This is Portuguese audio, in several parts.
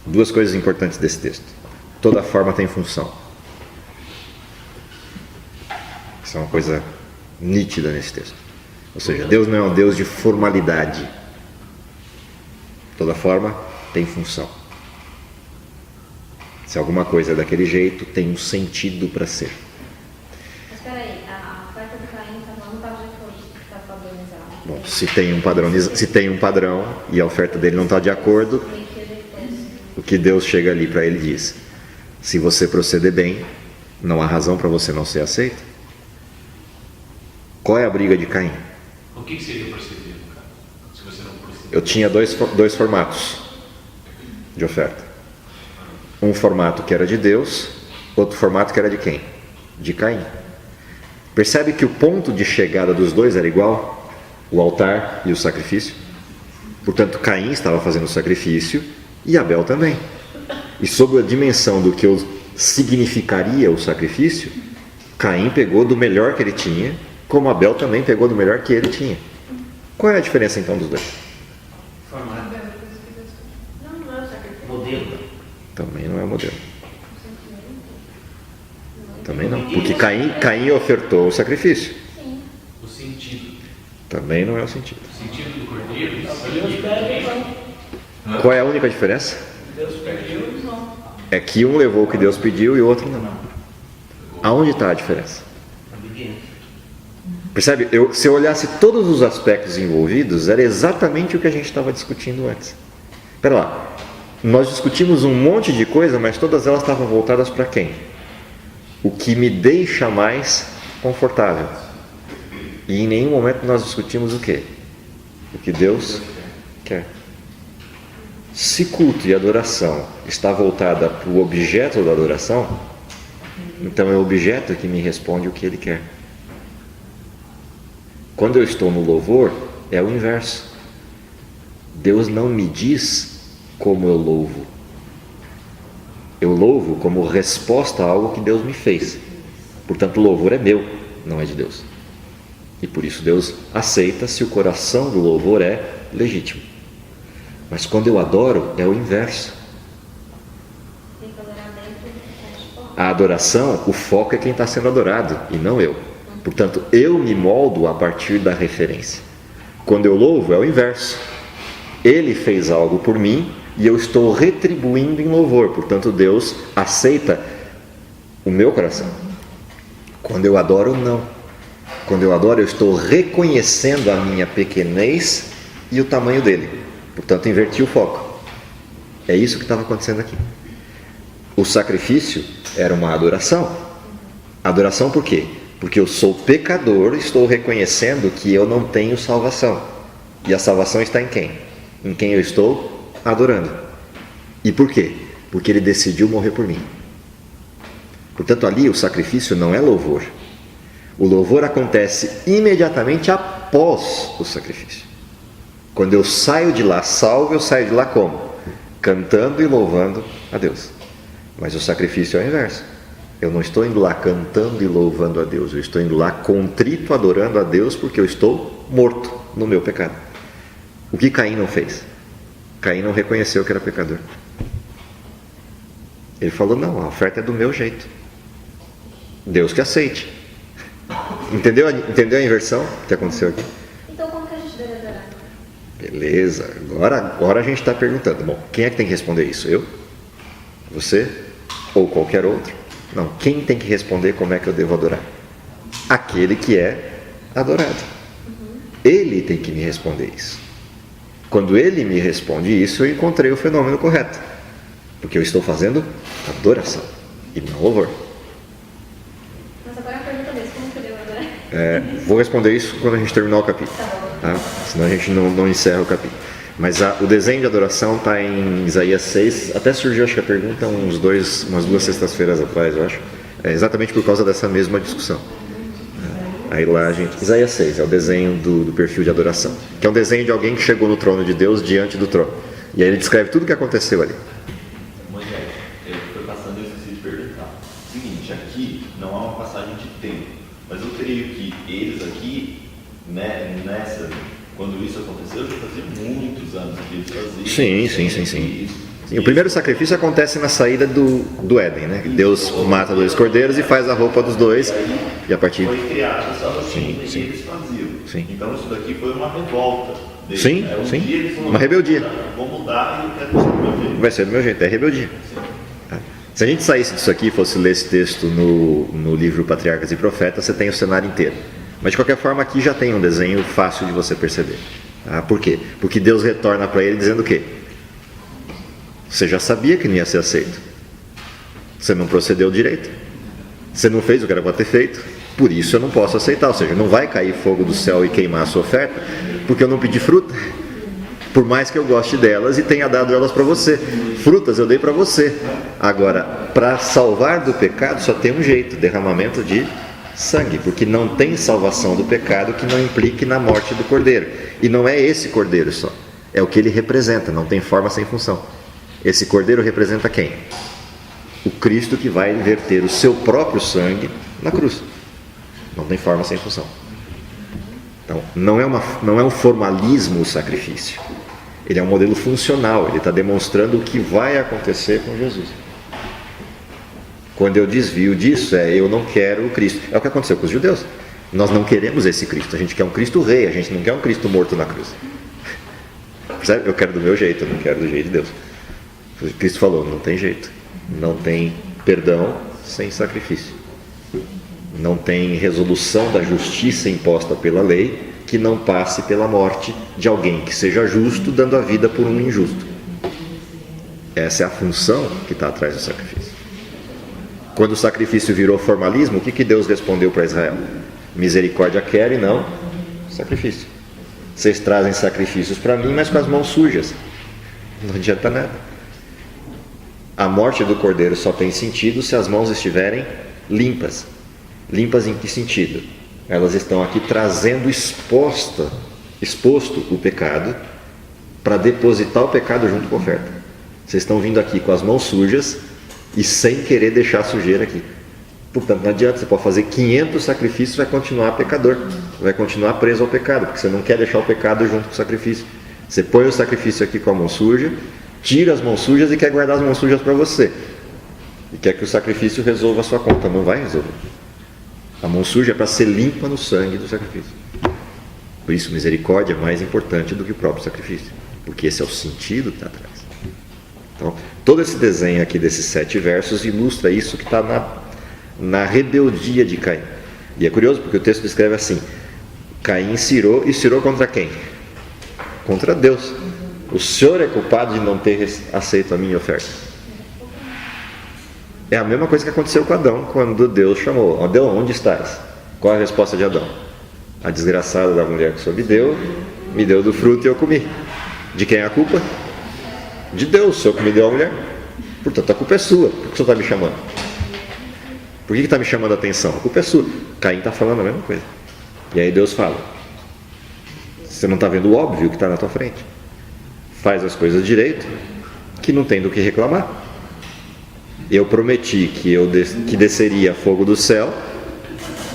Duas coisas importantes desse texto. Toda forma tem função. Isso é uma coisa nítida nesse texto. Ou seja, Deus não é um Deus de formalidade. Toda forma tem função. Se alguma coisa é daquele jeito, tem um sentido para ser. Mas espera aí, a oferta do Caim não estava de acordo com o que está padronizado. Bom, se tem um padrão e a oferta dele não está de acordo, o que Deus chega ali para ele e diz: se você proceder bem, não há razão para você não ser aceito. Qual é a briga de Caim? O que seria proceder, cara? Se você não proceder? Eu tinha dois formatos de oferta. Um formato que era de Deus, outro formato que era de quem? De Caim. Percebe que o ponto de chegada dos dois era igual? O altar e o sacrifício. Portanto, Caim estava fazendo o sacrifício e Abel também. E sob a dimensão do que significaria o sacrifício, Caim pegou do melhor que ele tinha, como Abel também pegou do melhor que ele tinha. Qual é a diferença então dos dois? Formato. Não é o sacrifício. Modelo. Também não é o modelo. Também não. Porque Caim ofertou o sacrifício. Sim. O sentido. Também não é o sentido. O sentido do cordeiro. Deus pede, Qual é a única diferença? Deus pediu, não. É que um levou o que Deus pediu e o outro não. Aonde está a diferença? Percebe? Se eu olhasse todos os aspectos envolvidos, era exatamente o que a gente estava discutindo antes. Espera lá. Nós discutimos um monte de coisa, mas todas elas estavam voltadas para quem? O que me deixa mais confortável. E em nenhum momento nós discutimos o quê? O que Deus quer. Se culto e adoração está voltada para o objeto da adoração, então é o objeto que me responde o que ele quer. Quando eu estou no louvor, é o inverso. Deus não me diz como eu louvo. Eu louvo como resposta a algo que Deus me fez. Portanto, o louvor é meu, não é de Deus. E por isso Deus aceita se o coração do louvor é legítimo. Mas quando eu adoro, é o inverso. Tem que adorar dentro do foco. A adoração, o foco é quem está sendo adorado e não eu. Portanto, eu me moldo a partir da referência. Quando eu louvo, é o inverso. Ele fez algo por mim e eu estou retribuindo em louvor. Portanto, Deus aceita o meu coração. Quando eu adoro, não. Quando eu adoro, eu estou reconhecendo a minha pequenez e o tamanho dele. Portanto, inverti o foco. É isso que estava acontecendo aqui. O sacrifício era uma adoração. Adoração por quê? Porque eu sou pecador e estou reconhecendo que eu não tenho salvação. E a salvação está em quem? Em quem eu estou adorando. E por quê? Porque ele decidiu morrer por mim. Portanto, ali o sacrifício não é louvor. O louvor acontece imediatamente após o sacrifício. Quando eu saio de lá salvo, eu saio de lá como? Cantando e louvando a Deus. Mas o sacrifício é o inverso. Eu não estou indo lá cantando e louvando a Deus. Eu estou indo lá contrito, adorando a Deus, porque eu estou morto no meu pecado. O que Caim não fez? Caim não reconheceu que era pecador. Ele falou, não, a oferta é do meu jeito. Deus que aceite. Entendeu a inversão que aconteceu aqui? Então como que a gente deve adorar? Beleza, agora a gente está perguntando. Bom, quem é que tem que responder isso? Eu? Você? Ou qualquer outro? Não, quem tem que responder como é que eu devo adorar? Aquele que é adorado. Ele tem que me responder isso. Quando ele me responde isso, eu encontrei o fenômeno correto. Porque eu estou fazendo adoração e não louvor. Mas agora a pergunta mesmo, como que eu devo adorar? Vou responder isso quando a gente terminar o capítulo. Tá? Senão a gente não encerra o capítulo. Mas o desenho de adoração está em Isaías 6. Até surgiu, acho que a pergunta umas 2 sextas-feiras atrás, eu acho. Exatamente por causa dessa mesma discussão. Aí lá a gente... Isaías 6 é o desenho do perfil de adoração. Que é um desenho de alguém que chegou no trono de Deus diante do trono. E aí ele descreve tudo o que aconteceu ali. Moisés, foi passando e eu esqueci de perguntar. Seguinte, aqui não há uma passagem de tempo. Mas eu creio que eles aqui, né, quando isso aconteceu, já fazia muitos anos que eles faziam. Sim. Isso. Sim, o primeiro sacrifício acontece na saída do Éden, né? Deus mata 2 cordeiros e faz a roupa dos 2, e a partir... Foi criado essa rotina e sim. eles faziam. Sim. Então isso daqui foi uma revolta deles. Sim, Um sim. dia eles falaram, Uma rebeldia. Vou mudar e eu quero ser do meu jeito. Vai ser do meu jeito, é rebeldia. Se a gente saísse disso aqui e fosse ler esse texto no livro Patriarcas e Profetas, você tem o cenário inteiro. Mas de qualquer forma aqui já tem um desenho fácil de você perceber. Por quê? Porque Deus retorna para ele dizendo o quê? Você já sabia que não ia ser aceito. Você não procedeu direito. Você não fez o que era para ter feito. Por isso eu não posso aceitar. Ou seja, não vai cair fogo do céu e queimar a sua oferta, porque eu não pedi fruta. Por mais que eu goste delas e tenha dado elas para você. Frutas eu dei para você. Agora, para salvar do pecado só tem um jeito: derramamento de sangue. Porque não tem salvação do pecado que não implique na morte do cordeiro. E não é esse cordeiro só. É o que ele representa. Não tem forma sem função. Esse cordeiro representa quem? O Cristo que vai verter o seu próprio sangue na cruz. Não tem forma sem função. Então, não é um formalismo o sacrifício. Ele é um modelo funcional. Ele está demonstrando o que vai acontecer com Jesus. Quando eu desvio disso, eu não quero o Cristo. É o que aconteceu com os judeus. Nós não queremos esse Cristo. A gente quer um Cristo rei. A gente não quer um Cristo morto na cruz. Percebe? Eu quero do meu jeito, eu não quero do jeito de Deus. Cristo falou, não tem jeito. Não tem perdão sem sacrifício. Não tem resolução da justiça imposta pela lei que não passe pela morte de alguém que seja justo, dando a vida por um injusto. Essa é a função que está atrás do sacrifício. Quando o sacrifício virou formalismo, o que Deus respondeu para Israel? Misericórdia quero e não sacrifício. Vocês trazem sacrifícios para mim, mas com as mãos sujas. Não adianta nada. A morte do cordeiro só tem sentido se as mãos estiverem limpas. Limpas em que sentido? Elas estão aqui trazendo exposto o pecado para depositar o pecado junto com a oferta. Vocês estão vindo aqui com as mãos sujas e sem querer deixar sujeira aqui. Portanto, não adianta, você pode fazer 500 sacrifícios e vai continuar pecador. Vai continuar preso ao pecado, porque você não quer deixar o pecado junto com o sacrifício. Você põe o sacrifício aqui com a mão suja, tira as mãos sujas e quer guardar as mãos sujas para você. E quer que o sacrifício resolva a sua conta. Não vai resolver. A mão suja é para ser limpa no sangue do sacrifício. Por isso, misericórdia é mais importante do que o próprio sacrifício. Porque esse é o sentido que está atrás. Então, todo esse desenho aqui desses 7 versos ilustra isso que está na rebeldia de Caim. E é curioso porque o texto descreve assim: Caim cirou, e cirou contra quem? Contra Deus. O Senhor é culpado de não ter aceito a minha oferta. É a mesma coisa que aconteceu com Adão, quando Deus chamou: Adão, onde estás? Qual a resposta de Adão? A desgraçada da mulher que o Senhor me deu do fruto e eu comi. De quem é a culpa? De Deus, o Senhor que me deu a mulher. Portanto, a culpa é sua. Por que o Senhor está me chamando? Por que está me chamando a atenção? A culpa é sua. Caim está falando a mesma coisa. E aí Deus fala: você não está vendo o óbvio que está na tua frente. Faz as coisas direito, que não tem do que reclamar. Eu prometi que desceria fogo do céu,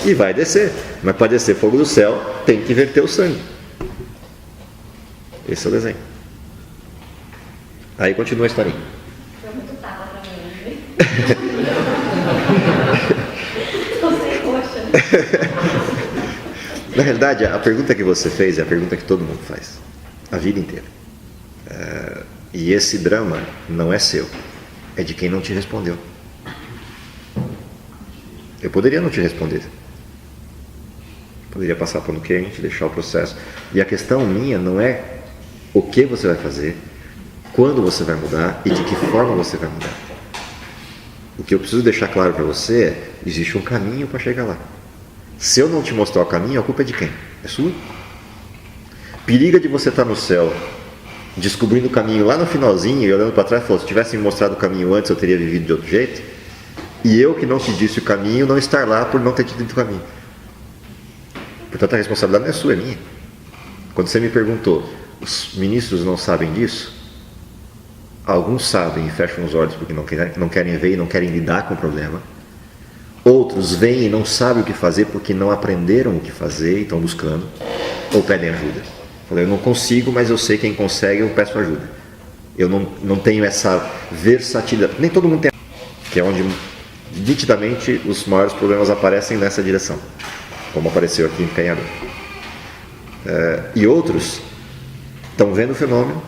e vai descer. Mas para descer fogo do céu, tem que verter o sangue. Esse é o desenho. Aí continua a historinha. Foi muito tapa pra mim, né? Tô sem roxa. Na realidade, a pergunta que você fez é a pergunta que todo mundo faz, a vida inteira. E esse drama não é seu, é de quem não te respondeu. Eu poderia não te responder. Poderia passar pano quente, deixar o processo. E a questão minha não é o que você vai fazer, quando você vai mudar e de que forma você vai mudar. O que eu preciso deixar claro para você é: existe um caminho para chegar lá. Se eu não te mostrar o caminho, a culpa é de quem? É sua. Periga de você estar no céu, descobrindo o caminho lá no finalzinho e olhando para trás e falando: se tivesse me mostrado o caminho antes, eu teria vivido de outro jeito. E eu que não te disse o caminho, não estar lá por não ter te dito o caminho. Portanto, a responsabilidade não é sua, é minha. Quando você me perguntou: os ministros não sabem disso? Alguns sabem e fecham os olhos porque não querem ver e não querem lidar com o problema. Outros veem e não sabem o que fazer porque não aprenderam o que fazer e estão buscando, ou pedem ajuda. Falei: eu não consigo, mas eu sei quem consegue, eu peço ajuda. Eu não tenho essa versatilidade. Nem todo mundo tem, que é onde nitidamente os maiores problemas aparecem nessa direção, como apareceu aqui em Canhador. E outros estão vendo o fenômeno,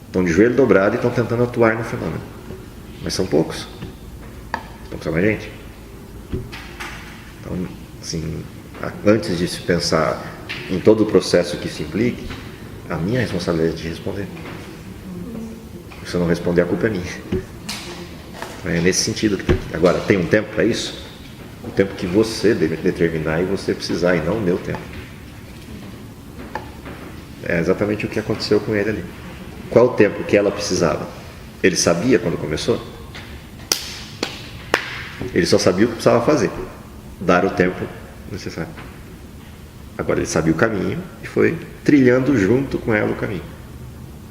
estão de joelho dobrado e estão tentando atuar no fenômeno. Mas são poucos. Não precisa mais gente. Então, assim, antes de se pensar em todo o processo que se implique, a minha responsabilidade é de responder. Se eu não responder, a culpa é minha. Então, é nesse sentido que tem. Agora, tem um tempo para isso? O tempo que você deve determinar e você precisar, e não o meu tempo. É exatamente o que aconteceu com ele ali. Qual o tempo que ela precisava? Ele sabia quando começou? Ele só sabia o que precisava fazer. Dar o tempo necessário. Agora ele sabia o caminho e foi trilhando junto com ela o caminho.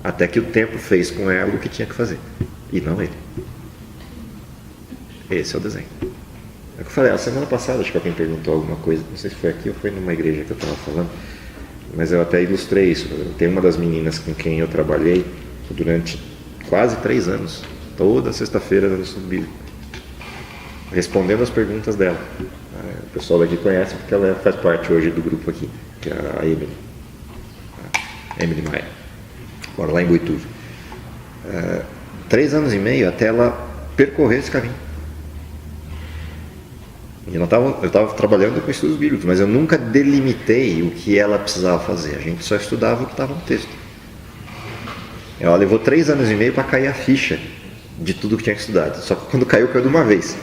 Até que o tempo fez com ela o que tinha que fazer. E não ele. Esse é o desenho. É o que eu falei, a semana passada, acho que alguém perguntou alguma coisa, não sei se foi aqui ou foi numa igreja que eu estava falando, mas eu até ilustrei isso. Tem uma das meninas com quem eu trabalhei durante quase 3 anos, toda sexta-feira no estudo bíblico, respondendo as perguntas dela. O pessoal daqui conhece porque ela faz parte hoje do grupo aqui, que é a Emily. A Emily Maia. Mora lá em Boituva. 3 anos e meio até ela percorrer esse caminho. E eu estava trabalhando com estudos bíblicos, mas eu nunca delimitei o que ela precisava fazer. A gente só estudava o que estava no texto. Ela levou 3 anos e meio para cair a ficha de tudo que tinha que estudar. Só que quando caiu de uma vez.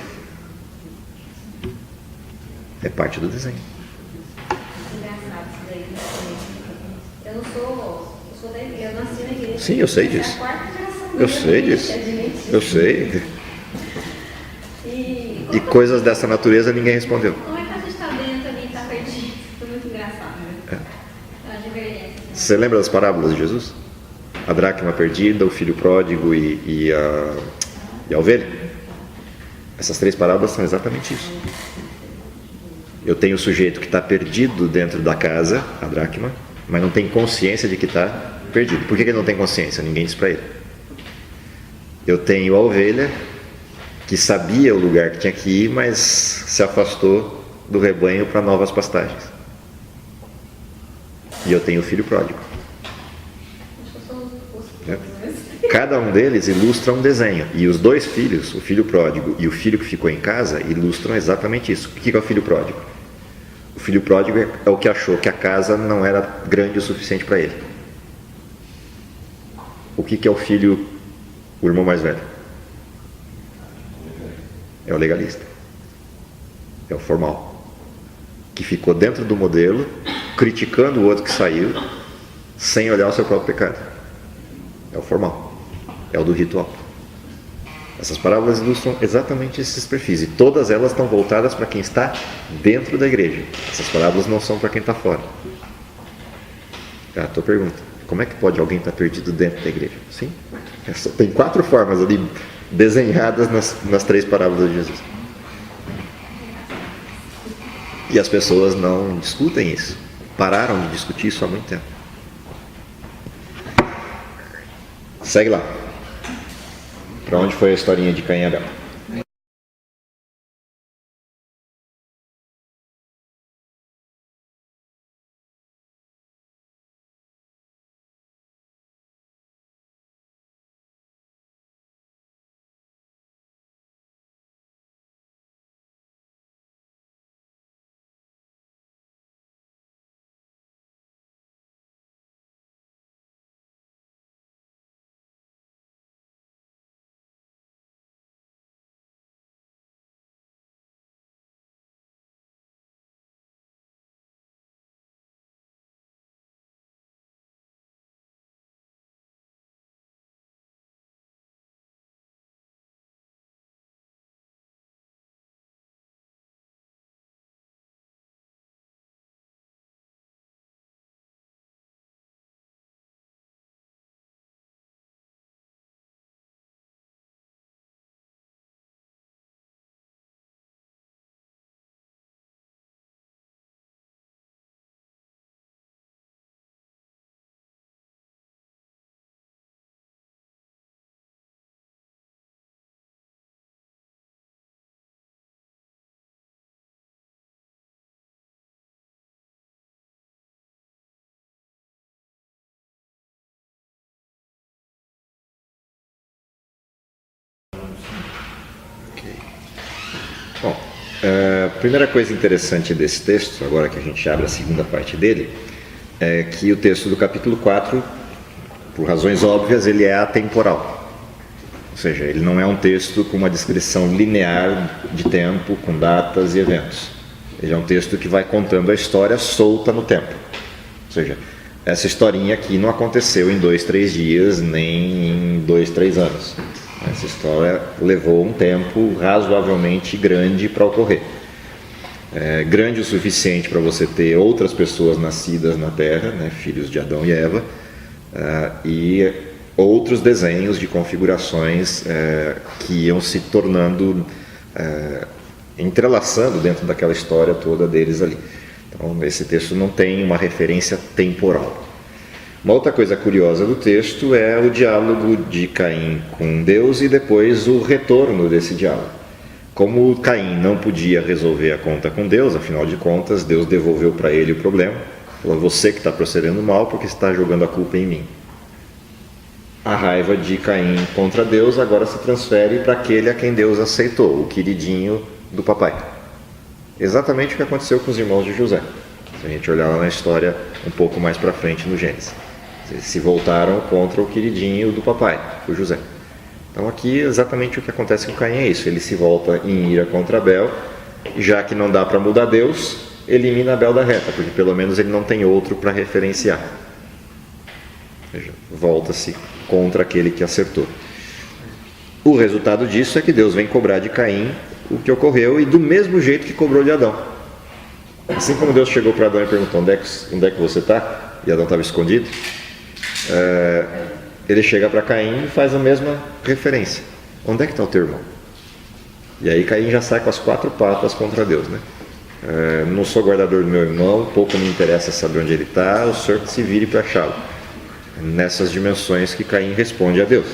É parte do desenho. Engraçado isso daí. Eu não sou. Eu nasci na igreja. Sim, eu sei disso. É a quarta geração. Eu sei disso. Eu sei. E coisas dessa natureza ninguém respondeu. Como é que a gente está dentro ali e está perdido? Foi muito engraçado. A divergência. Você lembra das parábolas de Jesus? A dracma perdida, o filho pródigo e a ovelha? Essas 3 parábolas são exatamente isso. Eu tenho o sujeito que está perdido dentro da casa, a dracma, mas não tem consciência de que está perdido. Por que ele não tem consciência? Ninguém diz para ele. Eu tenho a ovelha que sabia o lugar que tinha que ir, mas se afastou do rebanho para novas pastagens. E eu tenho o filho pródigo. Cada um deles ilustra um desenho. E os 2 filhos, o filho pródigo e o filho que ficou em casa, ilustram exatamente isso. O que é o filho pródigo? O filho pródigo é o que achou que a casa não era grande o suficiente para ele. O que é o filho, o irmão mais velho? É o legalista. É o formal. Que ficou dentro do modelo, criticando o outro que saiu, sem olhar o seu próprio pecado. É o formal. É o do ritual. Essas parábolas ilustram exatamente esses perfis. E todas elas estão voltadas para quem está dentro da igreja. Essas parábolas não são para quem está fora. A tua pergunta: como é que pode alguém estar perdido dentro da igreja? Sim. Tem 4 formas ali desenhadas nas 3 parábolas de Jesus. E as pessoas não discutem isso. Pararam de discutir isso há muito tempo. Segue lá. Para onde foi a historinha de Caim e Abel? primeira coisa interessante desse texto, agora que a gente abre a segunda parte dele, é que o texto do capítulo 4, por razões óbvias, ele é atemporal. Ou seja, ele não é um texto com uma descrição linear de tempo, com datas e eventos. Ele é um texto que vai contando a história solta no tempo. Ou seja, essa historinha aqui não aconteceu em 2, 3 dias, nem em 2, 3 anos. Essa história levou um tempo razoavelmente grande para ocorrer. Grande o suficiente para você ter outras pessoas nascidas na Terra, né, filhos de Adão e Eva, e outros desenhos de configurações que iam se tornando, entrelaçando dentro daquela história toda deles ali. Então, esse texto não tem uma referência temporal. Uma outra coisa curiosa do texto é o diálogo de Caim com Deus e depois o retorno desse diálogo. Como Caim não podia resolver a conta com Deus, afinal de contas, Deus devolveu para ele o problema. Falou, você que está procedendo mal porque está jogando a culpa em mim. A raiva de Caim contra Deus agora se transfere para aquele a quem Deus aceitou, o queridinho do papai. Exatamente o que aconteceu com os irmãos de José. Se a gente olhar lá na história um pouco mais para frente no Gênesis. Eles se voltaram contra o queridinho do papai, o José. Então aqui exatamente o que acontece com Caim é isso. Ele se volta em ira contra Abel, e já que não dá para mudar Deus, elimina Abel da reta, porque pelo menos ele não tem outro para referenciar. Ou seja, volta-se contra aquele que acertou. O resultado disso é que Deus vem cobrar de Caim o que ocorreu, e do mesmo jeito que cobrou de Adão. Assim como Deus chegou para Adão e perguntou, onde é que você está? E Adão estava escondido. Ele chega para Caim e faz a mesma referência. Onde é que está o teu irmão? E aí Caim já sai com as 4 patas contra Deus, né? Não sou guardador do meu irmão, pouco me interessa saber onde ele está, o Senhor que se vire para achá-lo. Nessas dimensões que Caim responde a Deus.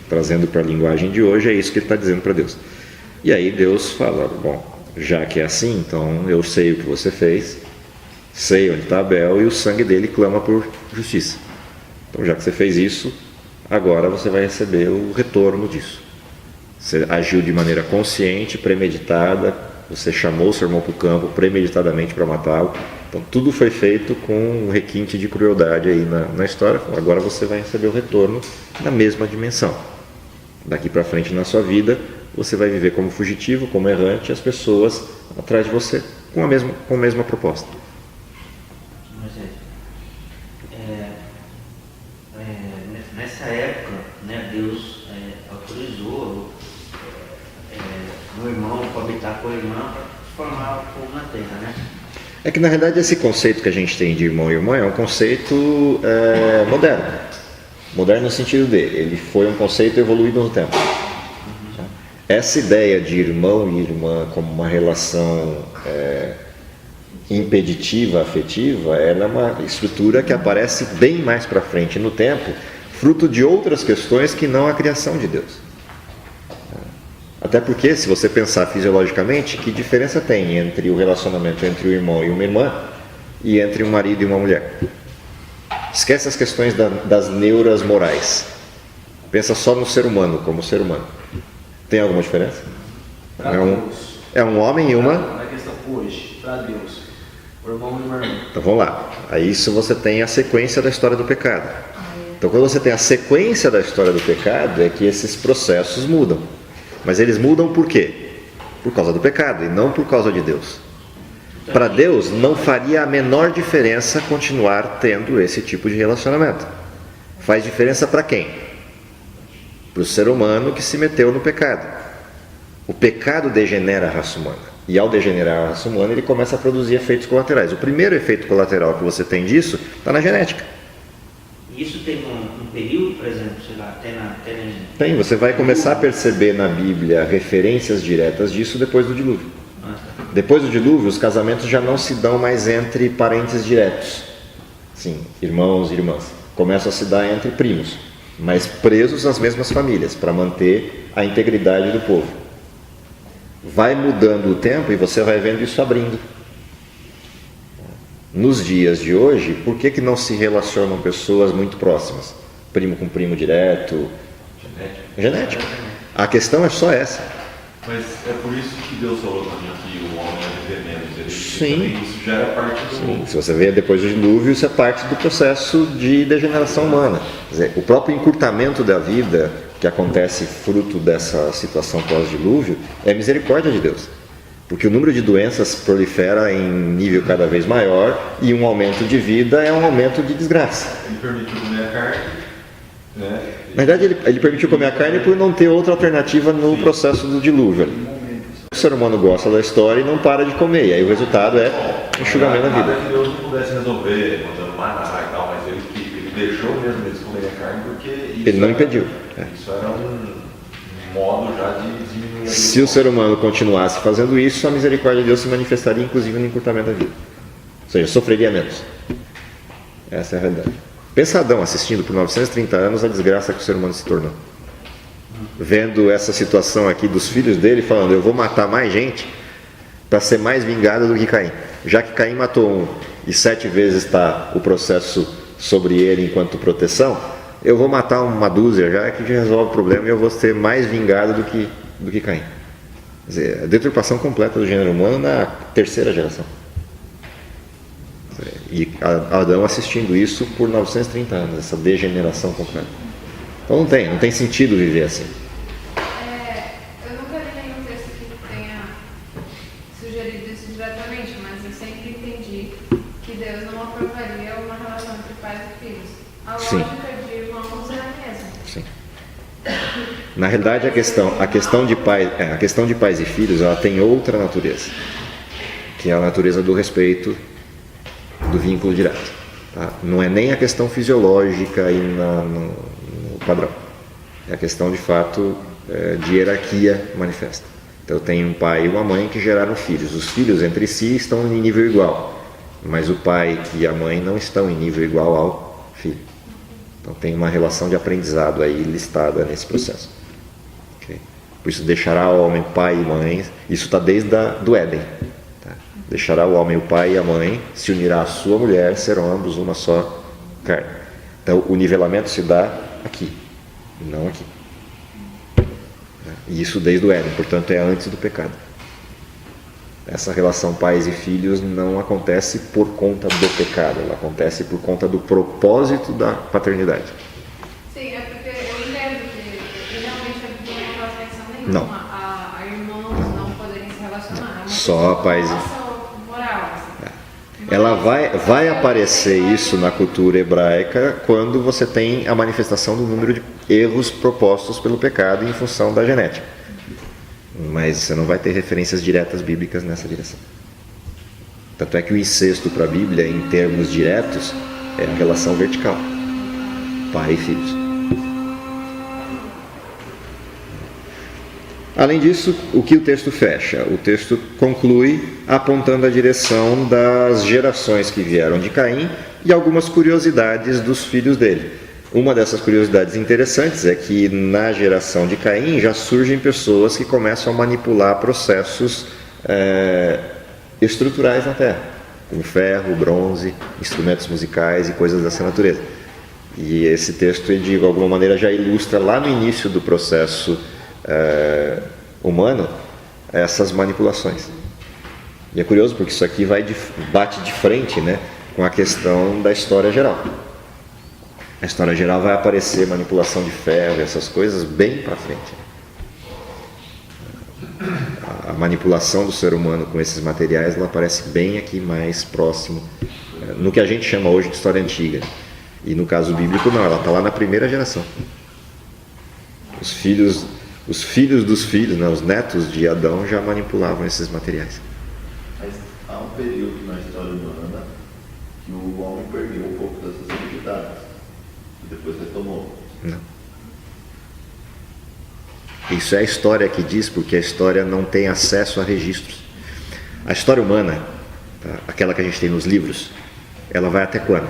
Trazendo para a linguagem de hoje, é isso que ele está dizendo para Deus. E aí Deus fala, bom, já que é assim, então eu sei o que você fez, sei onde está Abel, e o sangue dele clama por justiça. Então já que você fez isso, agora você vai receber o retorno disso. Você agiu de maneira consciente, premeditada, você chamou o seu irmão para o campo premeditadamente para matá-lo. Então tudo foi feito com um requinte de crueldade aí na história. Agora você vai receber o retorno na mesma dimensão. Daqui para frente na sua vida, você vai viver como fugitivo, como errante, as pessoas atrás de você com a mesma proposta. Nessa época, né, Deus autorizou o irmão para habitar com a irmã para formar o povo na terra, né? É que na realidade esse conceito que a gente tem de irmão e irmã é um conceito moderno. Moderno no sentido dele, ele foi um conceito evoluído no tempo. Essa ideia de irmão e irmã como uma relação impeditiva, afetiva, ela é uma estrutura que aparece bem mais para frente no tempo, fruto de outras questões que não a criação de Deus. Até porque, se você pensar fisiologicamente, que diferença tem entre o relacionamento entre o irmão e uma irmã e entre um marido e uma mulher? Esquece as questões das neuras morais. Pensa só no ser humano, como ser humano. Tem alguma diferença? É um homem e uma... Na questão hoje, para Deus, o irmão e uma irmã. Então vamos lá. Aí isso você tem a sequência da história do pecado. Então quando você tem a sequência da história do pecado, é que esses processos mudam. Mas eles mudam por quê? Por causa do pecado e não por causa de Deus. Para Deus não faria a menor diferença continuar tendo esse tipo de relacionamento. Faz diferença para quem? Para o ser humano que se meteu no pecado. O pecado degenera a raça humana. E ao degenerar a raça humana, ele começa a produzir efeitos colaterais. O primeiro efeito colateral que você tem disso está na genética. Isso teve um período, por exemplo, sei lá, até Tem, você vai começar a perceber na Bíblia referências diretas disso depois do dilúvio. Depois do dilúvio, os casamentos já não se dão mais entre parentes diretos. Sim, irmãos e irmãs. Começam a se dar entre primos, mas presos às mesmas famílias, para manter a integridade do povo. Vai mudando o tempo e você vai vendo isso abrindo. Nos dias de hoje, por que não se relacionam pessoas muito próximas? Primo com primo direto? Genética. A questão é só essa. Mas é por isso que Deus falou também que o homem é veneno. Sim. Também isso já era parte do Sim, se você vê depois do dilúvio, isso é parte do processo de degeneração humana. Quer dizer, o próprio encurtamento da vida que acontece fruto dessa situação pós-dilúvio é misericórdia de Deus. Porque o número de doenças prolifera em nível cada vez maior e um aumento de vida é um aumento de desgraça. Ele permitiu comer a carne, né? Na verdade, ele permitiu comer a carne por não ter outra alternativa no processo do dilúvio. O ser humano gosta da história e não para de comer, e aí o resultado é enxugamento da vida. Nada que Deus não pudesse resolver, mandando maná e tal, mas ele deixou mesmo eles comerem a carne porque isso Ele não impediu. Isso era um modo já de diminuir a Se o ser humano continuasse fazendo isso, a misericórdia de Deus se manifestaria inclusive no encurtamento da vida. Ou seja, sofreria menos. Essa é a realidade. Pensa Adão assistindo por 930 anos a desgraça que o ser humano se tornou. Vendo essa situação aqui dos filhos dele, falando, eu vou matar mais gente para ser mais vingado do que Caim. Já que Caim matou um e 7 vezes está o processo sobre ele enquanto proteção, eu vou matar uma dúzia já que já resolve o problema e eu vou ser mais vingado do que Caim. Quer dizer, a deturpação completa do gênero humano na 3ª geração. E Adão assistindo isso por 930 anos, essa degeneração completa. Então não tem sentido viver assim. Eu nunca li nenhum texto que tenha sugerido isso diretamente, mas eu sempre entendi que Deus não aprovaria uma relação entre pais e filhos. A Sim. lógica de irmãos é a mesma. Sim. Na realidade, a questão de pais e filhos, ela tem outra natureza, que é a natureza do respeito, do vínculo direto. Tá? Não é nem a questão fisiológica e no padrão. É a questão, de fato, de hierarquia manifesta. Então, eu tenho um pai e uma mãe que geraram filhos. Os filhos entre si estão em nível igual, mas o pai e a mãe não estão em nível igual ao filho. Então, tem uma relação de aprendizado aí listada nesse processo. Okay? Por isso, deixará o homem pai e mãe. Isso está desde do Éden. Tá? Deixará o homem o pai e a mãe, se unirá à sua mulher, serão ambos uma só carne. Então, o nivelamento se dá aqui, não aqui. E isso desde o Éden, portanto, é antes do pecado. Essa relação pais e filhos não acontece por conta do pecado, ela acontece por conta do propósito da paternidade. Sim, é porque eu entendo que realmente a Bíblia não faz menção nenhuma Não. a irmãos não poderem se relacionar. É uma Só questão pais e- nossa moral. Assim. Ela vai aparecer isso na cultura hebraica quando você tem a manifestação do número de erros propostos pelo pecado em função da genética. Mas você não vai ter referências diretas bíblicas nessa direção. Tanto é que o incesto para a Bíblia, em termos diretos, é a relação vertical, pai e filhos. Além disso, o que o texto fecha? O texto conclui apontando a direção das gerações que vieram de Caim e algumas curiosidades dos filhos dele. Uma dessas curiosidades interessantes é que na geração de Caim já surgem pessoas que começam a manipular processos estruturais na Terra, como ferro, bronze, instrumentos musicais e coisas dessa natureza. E esse texto, de alguma maneira, já ilustra lá no início do processo humano essas manipulações. E é curioso porque isso aqui bate de frente, né, com a questão da história geral. A história geral vai aparecer manipulação de ferro e essas coisas bem para frente. A manipulação do ser humano com esses materiais, ela aparece bem aqui mais próximo, no que a gente chama hoje de história antiga. E no caso bíblico não, ela está lá na 1ª geração. Os filhos dos filhos, né, os netos de Adão já manipulavam esses materiais. Mas há um período na história humana que o homem perdeu um pouco dessas habilidades e depois retomou. Não. Isso é a história que diz, porque a história não tem acesso a registros. A história humana, tá, aquela que a gente tem nos livros, ela vai até quando?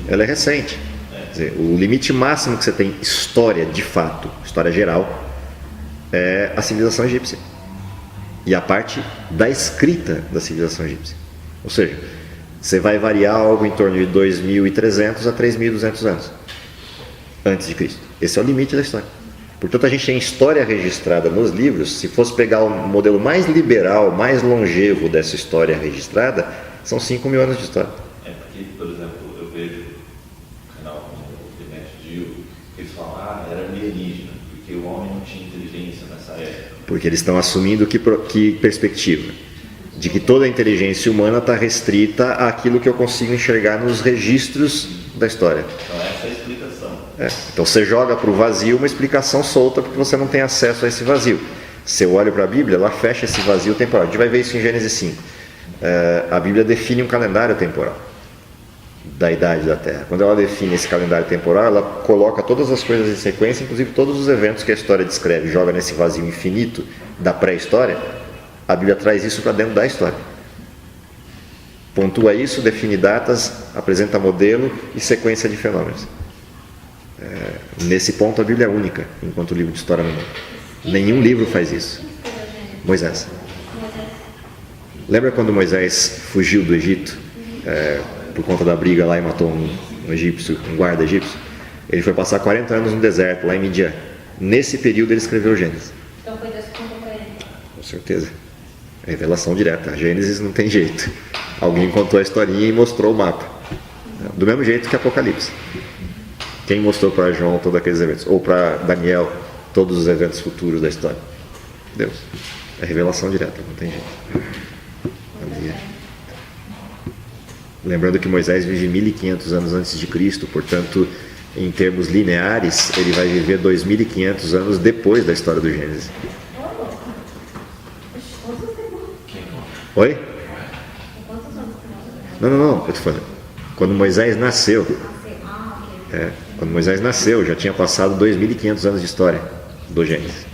Ela é recente. Quer dizer, o limite máximo que você tem história de fato, história geral, é a civilização egípcia. E a parte da escrita da civilização egípcia. Ou seja, você vai variar algo em torno de 2.300 a 3.200 anos antes de Cristo. Esse é o limite da história. Portanto, a gente tem história registrada nos livros. Se fosse pegar o modelo mais liberal, mais longevo dessa história registrada, são 5.000 anos de história. É porque, por exemplo, eu vejo um canal como o Demetrio Gil, eles falam, era alienígena, porque o homem não tinha inteligência nessa época. Porque eles estão assumindo que perspectiva? De que toda a inteligência humana está restrita àquilo que eu consigo enxergar nos registros da história. Então essa é a explicação. Então você joga para o vazio uma explicação solta porque você não tem acesso a esse vazio. Se eu olho para a Bíblia, ela fecha esse vazio temporal. A gente vai ver isso em Gênesis 5. A Bíblia define um calendário temporal da idade da Terra. Quando ela define esse calendário temporal, ela coloca todas as coisas em sequência, inclusive todos os eventos que a história descreve, joga nesse vazio infinito da pré-história. A Bíblia traz isso para dentro da história. Pontua isso, define datas, apresenta modelo e sequência de fenômenos. Nesse ponto a Bíblia é única, enquanto o livro de história não é. Nenhum livro faz isso. Moisés. Lembra quando Moisés fugiu do Egito por conta da briga lá e matou um egípcio, um guarda egípcio? Ele foi passar 40 anos no deserto, lá em Midian. Nesse período ele escreveu o Gênesis. Então foi Deus que contou para ele. Com certeza. Revelação direta. A Gênesis não tem jeito. Alguém contou a historinha e mostrou o mapa. Do mesmo jeito que Apocalipse. Quem mostrou para João todos aqueles eventos? Ou para Daniel todos os eventos futuros da história? Deus. É revelação direta, não tem jeito. Lembrando que Moisés vive 1.500 anos antes de Cristo, portanto, em termos lineares, ele vai viver 2.500 anos depois da história do Gênesis. Oi? Não, eu estou falando. Quando Moisés nasceu, já tinha passado 2.500 anos de história do Gênesis.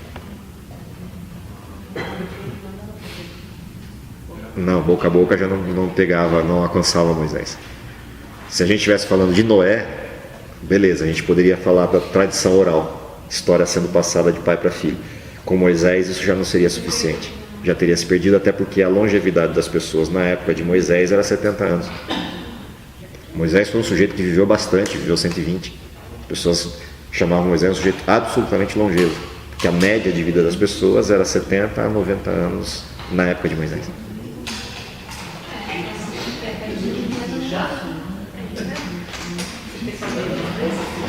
Não, boca a boca já não pegava, não alcançava Moisés. Se a gente estivesse falando de Noé, beleza, a gente poderia falar da tradição oral, história sendo passada de pai para filho. Com Moisés isso já não seria suficiente, já teria se perdido, até porque a longevidade das pessoas na época de Moisés era 70 anos. Moisés foi um sujeito que viveu bastante, viveu 120. As pessoas chamavam Moisés um sujeito absolutamente longevo, porque a média de vida das pessoas era 70 a 90 anos na época de Moisés.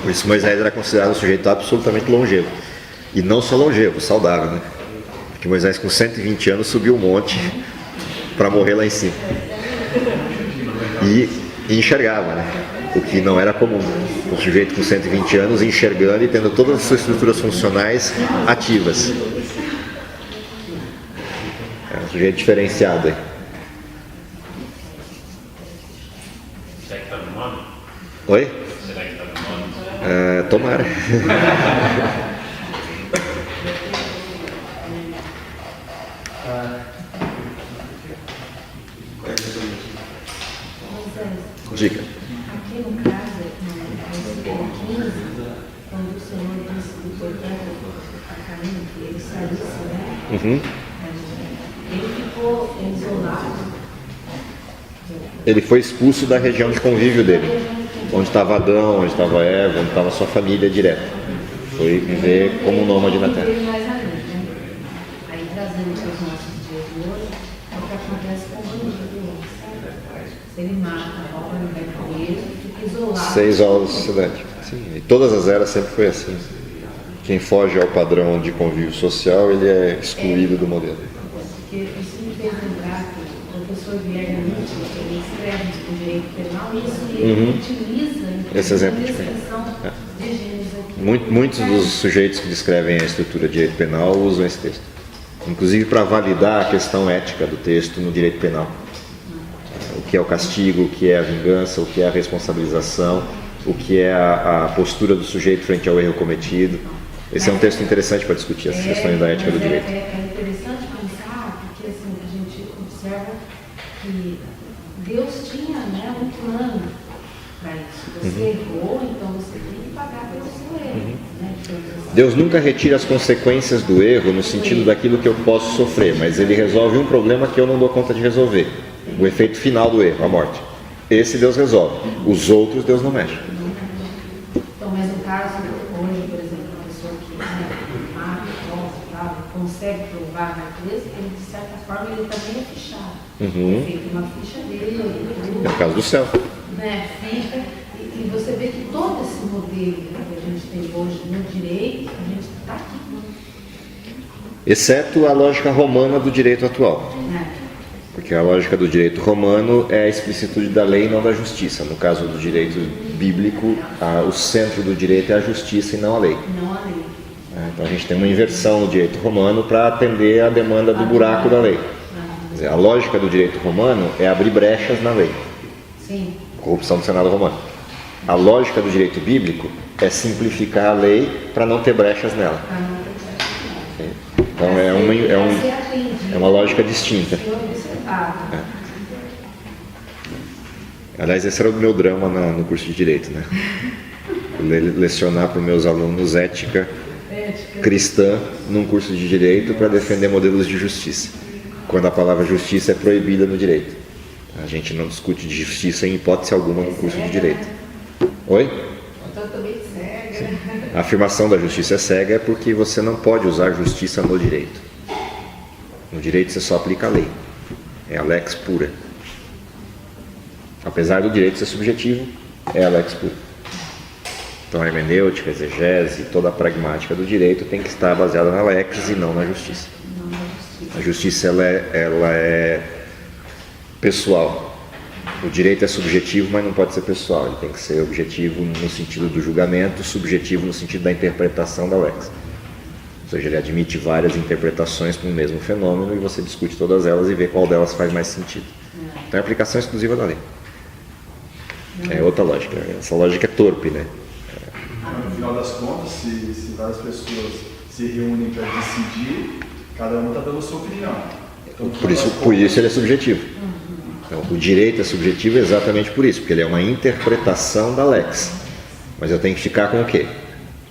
Por isso Moisés era considerado um sujeito absolutamente longevo. E não só longevo, saudável, né? Porque Moisés com 120 anos subiu um monte para morrer lá em cima. E enxergava, né? O que não era comum. Um sujeito com 120 anos enxergando e tendo todas as suas estruturas funcionais ativas. É um sujeito diferenciado aí. Será que está no nome? Oi? Será que está no nome? Tomara. Diga. Aqui no caso, no versículo 15, quando o Senhor disse que foi para caminho, que ele saísse, né? Ele ficou isolado. Ele foi expulso da região de convívio dele, onde estava Adão, onde estava Eva, onde estava sua família direta. Foi viver como um nômade na terra. Mais além, né? Aí trazendo para os nossos dias de hoje, é o que acontece com o bandido. Se ele mata, rouba, não vai preso, fica isolado. Ser isolado da sociedade. Sim, e todas as eras sempre foi assim. Quem foge ao padrão de convívio social, ele é excluído do modelo. Porque isso me fez lembrar que o professor Vieira Nietzsche, ele escreve sobre o direito penal e isso ele utiliza esse exemplo a descrição de gêneros aqui. Muitos dos sujeitos que descrevem a estrutura de direito penal usam esse texto, inclusive para validar a questão ética do texto no direito penal. O que é o castigo, o que é a vingança, o que é a responsabilização, o que é a postura do sujeito frente ao erro cometido. Esse é um texto interessante para discutir essas questões da ética do direito. É interessante pensar, porque assim, a gente observa que Deus tinha, né, um plano para isso. Você errou, então você tem que pagar pelo seu erro. Né? Deus nunca retira as consequências do erro no sentido daquilo que eu posso sofrer, mas Ele resolve um problema que eu não dou conta de resolver. O efeito final do erro, a morte. Esse Deus resolve. Os outros Deus não mexe. Então, mas no caso, hoje, por exemplo, uma pessoa que consegue provar a natureza, ele, de certa forma, ele também é fichado. Uhum. Tem uma ficha dele, É o caso do céu. né? Fica, e você vê que todo esse modelo que a gente tem hoje no direito, a gente está aqui. Exceto a lógica romana do direito atual. Né? Porque a lógica do direito romano é a explicitude da lei e não da justiça. No caso do direito bíblico, o centro do direito é a justiça e não a lei. Não a lei. Então a gente tem uma inversão no direito romano para atender a demanda do buraco da lei. Quer dizer, a lógica do direito romano é abrir brechas na lei. Sim. Corrupção do Senado romano. A lógica do direito bíblico é simplificar a lei para não ter brechas nela. Para não ter brechas. Então é uma lógica distinta. Aliás, esse era o meu drama no curso de Direito, né? Lecionar para os meus alunos ética cristã num curso de Direito para defender modelos de justiça, quando a palavra justiça é proibida no direito. A gente não discute de justiça em hipótese alguma no curso de Direito. Oi? Totalmente cega. A afirmação da justiça é cega é porque você não pode usar justiça no direito. No direito você só aplica a lei. É a lex pura. Apesar do direito ser subjetivo, é a lex pura. Então a hermenêutica, a exegese, toda a pragmática do direito tem que estar baseada na lex e não na justiça. A justiça ela é pessoal. O direito é subjetivo, mas não pode ser pessoal. Ele tem que ser objetivo no sentido do julgamento, subjetivo no sentido da interpretação da lex. Ou seja, ele admite várias interpretações para o mesmo fenômeno e você discute todas elas e vê qual delas faz mais sentido. Então é aplicação exclusiva da lei. É outra lógica. Essa lógica é torpe, né? No final das contas, se várias pessoas se reúnem para decidir, cada um está dando a sua opinião. Então, Por isso ele é subjetivo. Então, o direito é subjetivo exatamente por isso, porque ele é uma interpretação da lex. Mas eu tenho que ficar com o quê?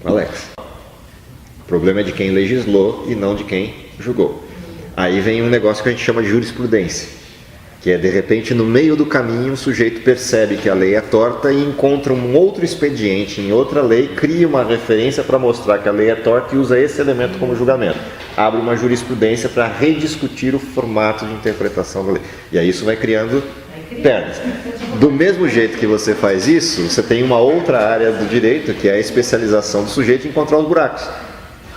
Com a lex. O problema é de quem legislou e não de quem julgou. Aí vem um negócio que a gente chama de jurisprudência, que é, de repente, no meio do caminho, o sujeito percebe que a lei é torta e encontra um outro expediente em outra lei, cria uma referência para mostrar que a lei é torta e usa esse elemento como julgamento. Abre uma jurisprudência para rediscutir o formato de interpretação da lei. E aí isso vai criando pernas. Do mesmo jeito que você faz isso, você tem uma outra área do direito, que é a especialização do sujeito em encontrar os buracos.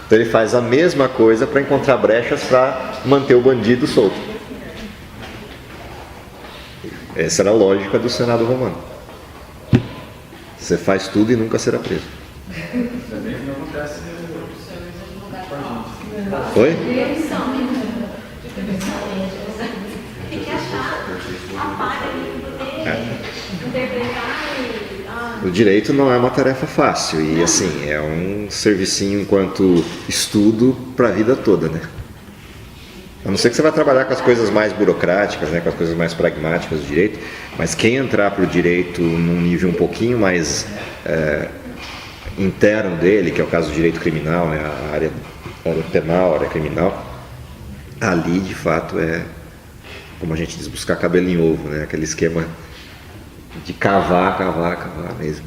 Então ele faz a mesma coisa para encontrar brechas para manter o bandido solto. Essa era a lógica do Senado romano. Você faz tudo e nunca será preso. também não acontece Oi? Tem que achar a falha ali para poder interpretar e... O direito não é uma tarefa fácil e, assim, é um servicinho enquanto estudo para a vida toda, né? A não ser que você vai trabalhar com as coisas mais burocráticas, né, com as coisas mais pragmáticas do direito, mas quem entrar para o direito num nível um pouquinho mais interno dele, que é o caso do direito criminal, né, a área penal, a área criminal, ali de fato é, como a gente diz, buscar cabelo em ovo, né, aquele esquema de cavar mesmo.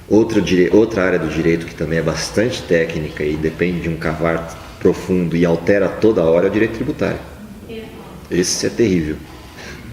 Outra área do direito que também é bastante técnica e depende de um cavar profundo e altera toda hora é o direito tributário. Esse é terrível.